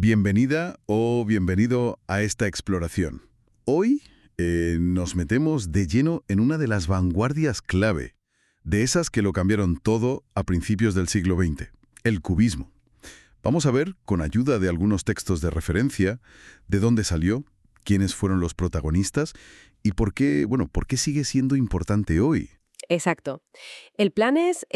Bienvenida o bienvenido a esta exploración. Hoy nos metemos de lleno en una de las vanguardias clave, de esas que lo cambiaron todo a principios del siglo XX, el cubismo. Vamos a ver, con ayuda de algunos textos de referencia, de dónde salió, quiénes fueron los protagonistas y por qué sigue siendo importante hoy. Exacto. El plan es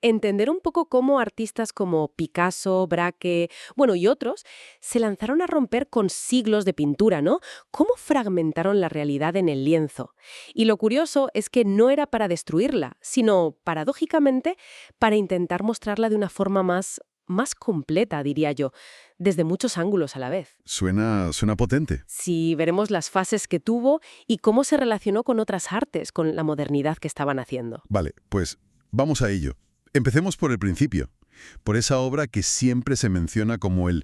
entender un poco cómo artistas como Picasso, Braque, bueno, y otros, se lanzaron a romper con siglos de pintura, ¿no? Cómo fragmentaron la realidad en el lienzo. Y lo curioso es que no era para destruirla, sino, paradójicamente, para intentar mostrarla de una forma más completa, diría yo, desde muchos ángulos a la vez. Suena potente. Si veremos las fases que tuvo y cómo se relacionó con otras artes, con la modernidad que estaban haciendo. Vale, pues vamos a ello. Empecemos por el principio, por esa obra que siempre se menciona como el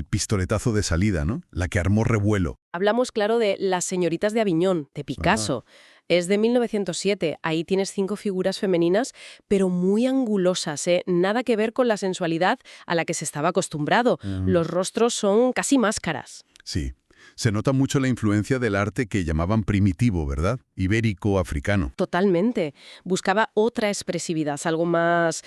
pistoletazo de salida, ¿no? La que armó revuelo. Hablamos, claro, de Las señoritas de Aviñón, de Picasso. Es de 1907. Ahí tienes 5 figuras femeninas, pero muy angulosas, ¿eh? Nada que ver con la sensualidad a la que se estaba acostumbrado. Los rostros son casi máscaras. Sí, se nota mucho la influencia del arte que llamaban primitivo, ¿verdad? Ibérico, africano. Totalmente. Buscaba otra expresividad, algo más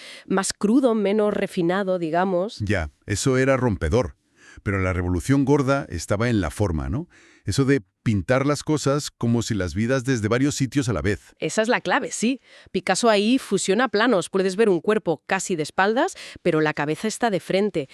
crudo, menos refinado, digamos. Ya, eso era rompedor. Pero la revolución gorda estaba en la forma, ¿no? Eso de pintar las cosas como si las vidas desde varios sitios a la vez. Esa es la clave, sí. Picasso ahí fusiona planos. Puedes ver un cuerpo casi de espaldas, pero la cabeza está de frente.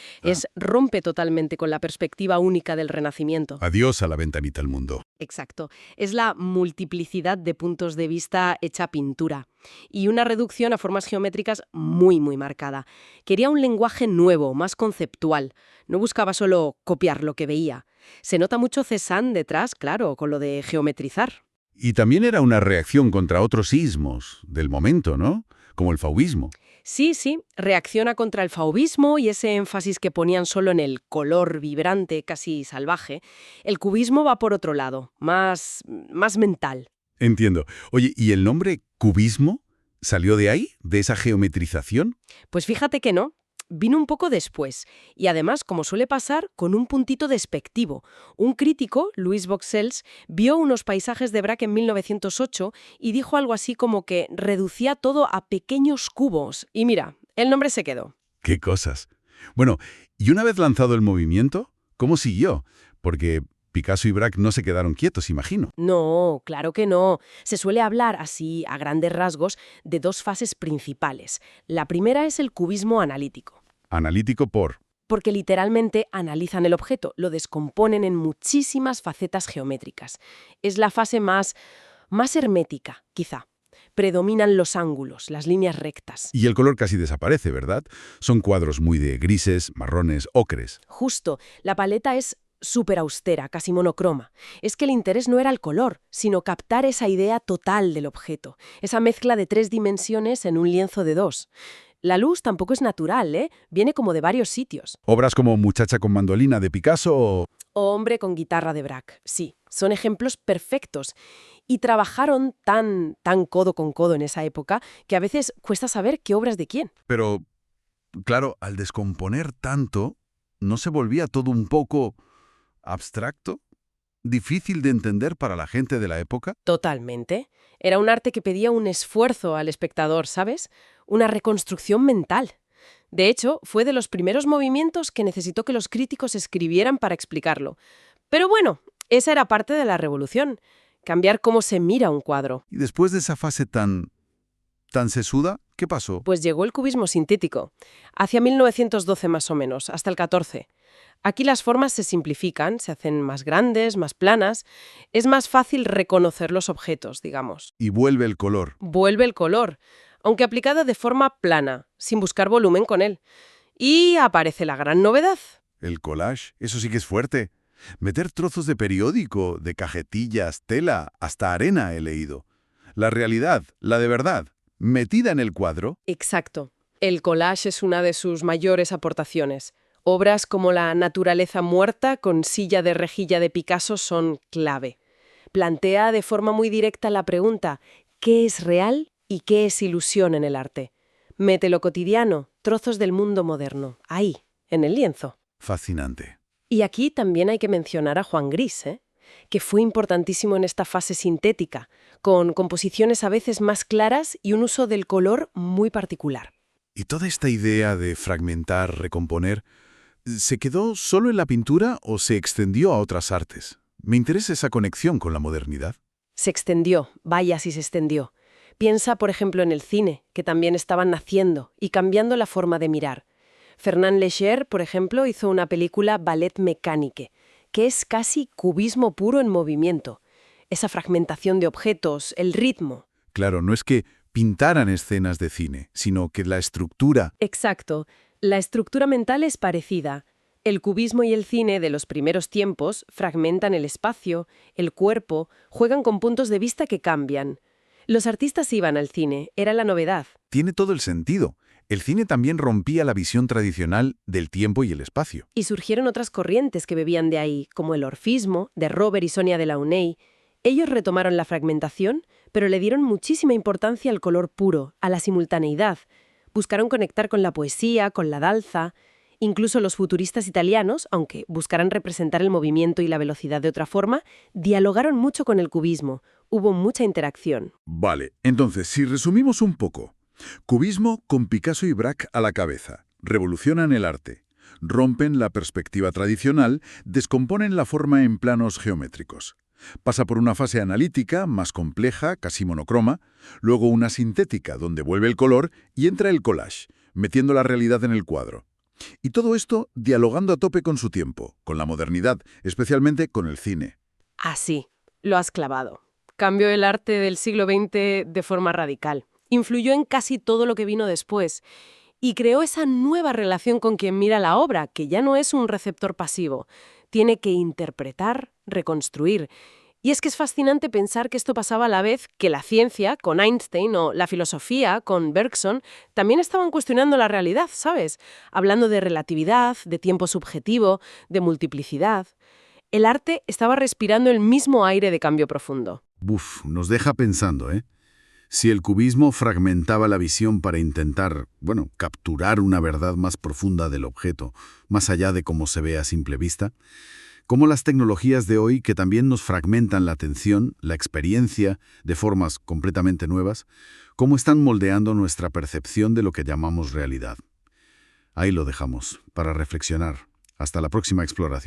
Rompe totalmente con la perspectiva única del Renacimiento. Adiós a la ventanita al mundo. Exacto. Es la multiplicidad de puntos de vista hecha pintura. Y una reducción a formas geométricas muy marcada. Quería un lenguaje nuevo, más conceptual. No buscaba solo copiar lo que veía. Se nota mucho Cézanne detrás, claro, con lo de geometrizar. Y también era una reacción contra otros ismos del momento, ¿no? Como el fauvismo. Sí, reacciona contra el fauvismo y ese énfasis que ponían solo en el color vibrante, casi salvaje. El cubismo va por otro lado, más mental. Entiendo. Oye, ¿y el nombre cubismo salió de ahí? ¿De esa geometrización? Pues fíjate que no. Vino un poco después, y además, como suele pasar, con un puntito despectivo. Un crítico, Louis Boxels, vio unos paisajes de Braque en 1908 y dijo algo así como que reducía todo a pequeños cubos. Y mira, el nombre se quedó. ¡Qué cosas! Bueno, y una vez lanzado el movimiento, ¿cómo siguió? Porque Picasso y Braque no se quedaron quietos, imagino. No, claro que no. Se suele hablar así, a grandes rasgos, de 2 fases principales. La primera es el cubismo analítico. Analítico por... Porque literalmente analizan el objeto, lo descomponen en muchísimas facetas geométricas. Es la fase más hermética, quizá. Predominan los ángulos, las líneas rectas. Y el color casi desaparece, ¿verdad? Son cuadros muy de grises, marrones, ocres. Justo, la paleta es súper austera, casi monocroma. Es que el interés no era el color, sino captar esa idea total del objeto, esa mezcla de 3 dimensiones en un lienzo de 2. La luz tampoco es natural, ¿eh? Viene como de varios sitios. Obras como Muchacha con mandolina de Picasso o... O Hombre con guitarra de Braque, sí, son ejemplos perfectos. Y trabajaron tan codo con codo en esa época que a veces cuesta saber qué obras de quién. Pero, claro, al descomponer tanto, ¿no se volvía todo un poco abstracto? ¿Difícil de entender para la gente de la época? Totalmente. Era un arte que pedía un esfuerzo al espectador, ¿sabes? Una reconstrucción mental. De hecho, fue de los primeros movimientos que necesitó que los críticos escribieran para explicarlo. Pero bueno, esa era parte de la revolución. Cambiar cómo se mira un cuadro. Y después de esa fase tan sesuda, ¿qué pasó? Pues llegó el cubismo sintético, hacia 1912 más o menos, hasta el 14. Aquí las formas se simplifican, se hacen más grandes, más planas. Es más fácil reconocer los objetos, digamos. Y vuelve el color. Vuelve el color, aunque aplicado de forma plana, sin buscar volumen con él. Y aparece la gran novedad. El collage, eso sí que es fuerte. Meter trozos de periódico, de cajetillas, tela, hasta arena he leído. La realidad, la de verdad, metida en el cuadro. Exacto. El collage es una de sus mayores aportaciones. Obras como La naturaleza muerta con silla de rejilla de Picasso son clave. Plantea de forma muy directa la pregunta ¿qué es real y qué es ilusión en el arte? Mete lo cotidiano, trozos del mundo moderno, ahí, en el lienzo. Fascinante. Y aquí también hay que mencionar a Juan Gris, que fue importantísimo en esta fase sintética, con composiciones a veces más claras y un uso del color muy particular. ¿Y toda esta idea de fragmentar, recomponer, se quedó solo en la pintura o se extendió a otras artes? Me interesa esa conexión con la modernidad. Se extendió, vaya si se extendió. Piensa, por ejemplo, en el cine, que también estaban naciendo y cambiando la forma de mirar. Fernand Léger, por ejemplo, hizo una película Ballet Mécanique, que es casi cubismo puro en movimiento. Esa fragmentación de objetos, el ritmo. Claro, no es que pintaran escenas de cine, sino que la estructura... Exacto. La estructura mental es parecida. El cubismo y el cine de los primeros tiempos fragmentan el espacio, el cuerpo, juegan con puntos de vista que cambian. Los artistas iban al cine, era la novedad. Tiene todo el sentido. El cine también rompía la visión tradicional del tiempo y el espacio. Y surgieron otras corrientes que bebían de ahí, como el orfismo, de Robert y Sonia Delaunay. Ellos retomaron la fragmentación, pero le dieron muchísima importancia al color puro, a la simultaneidad. Buscaron conectar con la poesía, con la danza. Incluso los futuristas italianos, aunque buscaran representar el movimiento y la velocidad de otra forma, dialogaron mucho con el cubismo. Hubo mucha interacción. Vale, entonces, si resumimos un poco. Cubismo con Picasso y Braque a la cabeza. Revolucionan el arte. Rompen la perspectiva tradicional, descomponen la forma en planos geométricos. Pasa por una fase analítica, más compleja, casi monocroma, luego una sintética, donde vuelve el color, y entra el collage, metiendo la realidad en el cuadro. Y todo esto dialogando a tope con su tiempo, con la modernidad, especialmente con el cine. Así, lo has clavado. Cambió el arte del siglo XX de forma radical. Influyó en casi todo lo que vino después. Y creó esa nueva relación con quien mira la obra, que ya no es un receptor pasivo. Tiene que interpretar, reconstruir. Y es que es fascinante pensar que esto pasaba a la vez que la ciencia, con Einstein, o la filosofía, con Bergson, también estaban cuestionando la realidad, ¿sabes? Hablando de relatividad, de tiempo subjetivo, de multiplicidad. El arte estaba respirando el mismo aire de cambio profundo. Nos deja pensando, ¿eh? Si el cubismo fragmentaba la visión para intentar, capturar una verdad más profunda del objeto, más allá de cómo se ve a simple vista, cómo las tecnologías de hoy, que también nos fragmentan la atención, la experiencia, de formas completamente nuevas, cómo están moldeando nuestra percepción de lo que llamamos realidad. Ahí lo dejamos, para reflexionar. Hasta la próxima exploración.